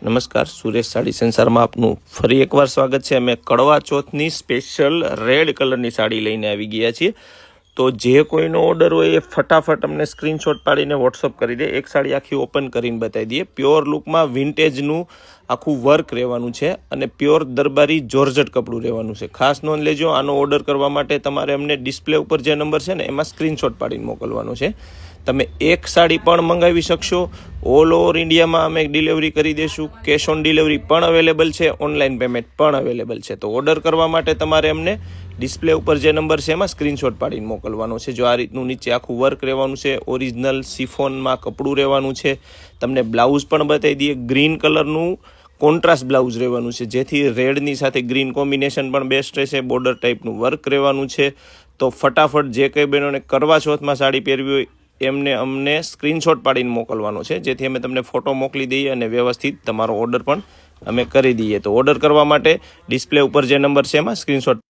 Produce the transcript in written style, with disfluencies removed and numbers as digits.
નમસ્કાર, સુરેશ સાડી સંસારમાં આપનું ફરી એકવાર સ્વાગત છે। અમે કડવા ચોથની સ્પેશિયલ રેડ કલરની સાડી લઈને આવી ગયા છીએ। તો જે કોઈનો ઓર્ડર હોય એ ફટાફટ અમને સ્ક્રીનશોટ પાડીને વોટ્સઅપ કરી દે। એક સાડી આખી ઓપન કરીને બતાવી દઈએ। પ્યોર લુકમાં વિન્ટેજનું આખું વર્ક રહેવાનું છે અને પ્યોર દરબારી જોર્જટ કપડું રહેવાનું છે। ખાસ નોંધ લેજો, આનો ઓર્ડર કરવા માટે તમારે અમને ડિસ્પ્લે ઉપર જે નંબર છે ને એમાં સ્ક્રીનશોટ પાડીને મોકલવાનો છે। તમે એક સાડી પણ મંગાવી શકશો। ઓલ ઓવર ઇન્ડિયામાં અમે ડિલિવરી કરી દઈશું। કેશ ઓન ડિલિવરી પણ અવેલેબલ છે, ઓનલાઈન પેમેન્ટ પણ અવેલેબલ છે। તો ઓર્ડર કરવા માટે તમારે અમને ડિસ્પ્લે ઉપર જે નંબર છે એમાં સ્ક્રીનશોટ પાડીને મોકલવાનો છે। જો આ રીતનું નીચે આખું વર્ક રહેવાનું છે, ઓરિજિનલ સિફોનમાં કપડું રહેવાનું છે। તમને બ્લાઉઝ પણ બતાવી દઈએ, ગ્રીન કલરનું કોન્ટ્રાસ્ટ બ્લાઉઝ રહેવાનું છે, જેથી રેડની સાથે ગ્રીન કોમ્બિનેશન પણ બેસ્ટ રહેશે। બોર્ડર ટાઈપનું વર્ક રહેવાનું છે। તો ફટાફટ જે કંઈ બહેનોને કરવા ચોથમાં સાડી પહેરવી હોય એમને અમને સ્ક્રીનશોટ પાડીને મોકલવાનો છે, જેથી અમે તમને ફોટો મોકલી દઈએ અને વ્યવસ્થિત તમારો ઓર્ડર પણ અમે કરી દઈએ। તો ઓર્ડર કરવા માટે ડિસ્પ્લે ઉપર જે નંબર છે એમાં સ્ક્રીનશોટ